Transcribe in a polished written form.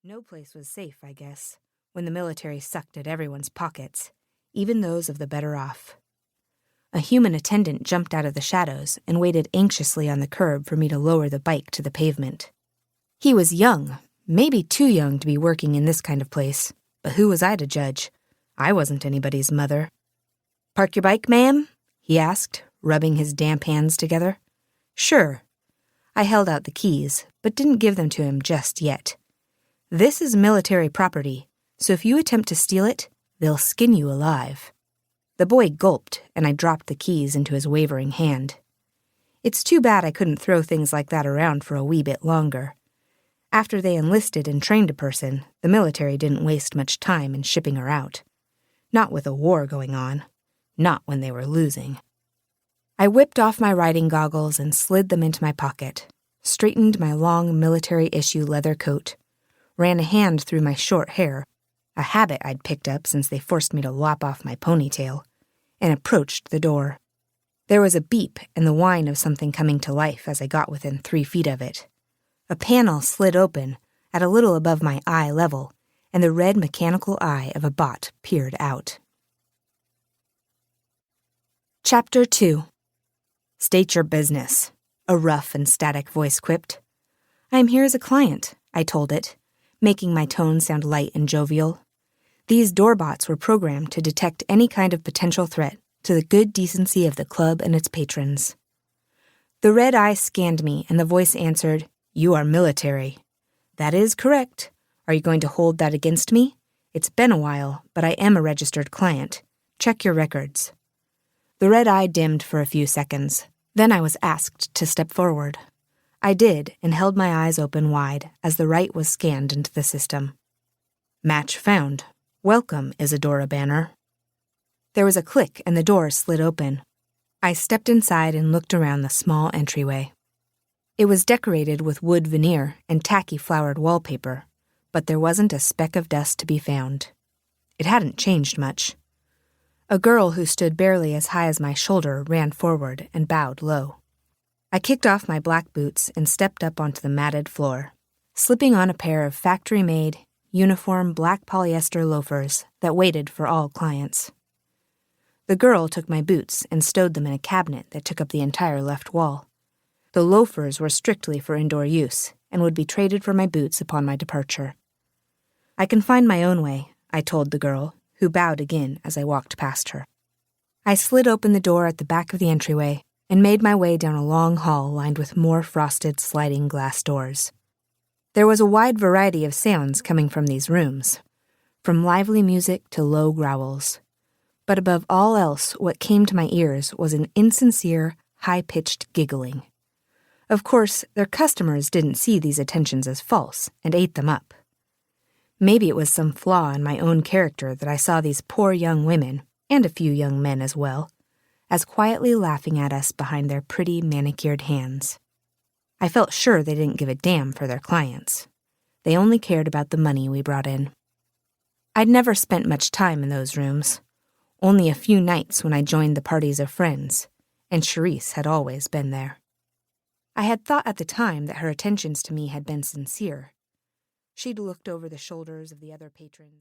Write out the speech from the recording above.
No place was safe, I guess, when the military sucked at everyone's pockets, even those of the better off. A human attendant jumped out of the shadows and waited anxiously on the curb for me to lower the bike to the pavement. He was young, maybe too young to be working in this kind of place, but who was I to judge? I wasn't anybody's mother. "Park your bike, ma'am?" he asked, rubbing his damp hands together. "Sure." I held out the keys, but didn't give them to him just yet. This is military property, so if you attempt to steal it, they'll skin you alive. The boy gulped, and I dropped the keys into his wavering hand. It's too bad I couldn't throw things like that around for a wee bit longer. After they enlisted and trained a person, the military didn't waste much time in shipping her out. Not with a war going on. Not when they were losing. I whipped off my riding goggles and slid them into my pocket, straightened my long military-issue leather coat, ran a hand through my short hair, a habit I'd picked up since they forced me to lop off my ponytail, and approached the door. There was a beep and the whine of something coming to life as I got within 3 feet of it. A panel slid open, at a little above my eye level, and the red mechanical eye of a bot peered out. Chapter 2. "State your business," a rough and static voice quipped. "I am here as a client," I told it, making my tone sound light and jovial. These doorbots were programmed to detect any kind of potential threat to the good decency of the club and its patrons. The red eye scanned me, and the voice answered, "You are military." "That is correct. Are you going to hold that against me? It's been a while, but I am a registered client. Check your records." The red eye dimmed for a few seconds. Then I was asked to step forward. I did, and held my eyes open wide as the right was scanned into the system. "Match found. Welcome, Isadora Banner." There was a click and the door slid open. I stepped inside and looked around the small entryway. It was decorated with wood veneer and tacky flowered wallpaper, but there wasn't a speck of dust to be found. It hadn't changed much. A girl who stood barely as high as my shoulder ran forward and bowed low. I kicked off my black boots and stepped up onto the matted floor, slipping on a pair of factory-made, uniform black polyester loafers that waited for all clients. The girl took my boots and stowed them in a cabinet that took up the entire left wall. The loafers were strictly for indoor use and would be traded for my boots upon my departure. "I can find my own way," I told the girl, who bowed again as I walked past her. I slid open the door at the back of the entryway and made my way down a long hall lined with more frosted sliding glass doors. There was a wide variety of sounds coming from these rooms, from lively music to low growls. But above all else, what came to my ears was an insincere, high-pitched giggling. Of course, their customers didn't see these attentions as false and ate them up. Maybe it was some flaw in my own character that I saw these poor young women, and a few young men as well, as quietly laughing at us behind their pretty manicured hands. I felt sure they didn't give a damn for their clients. They only cared about the money we brought in. I'd never spent much time in those rooms, only a few nights when I joined the parties of friends, and Charisse had always been there. I had thought at the time that her attentions to me had been sincere. She'd looked over the shoulders of the other patrons.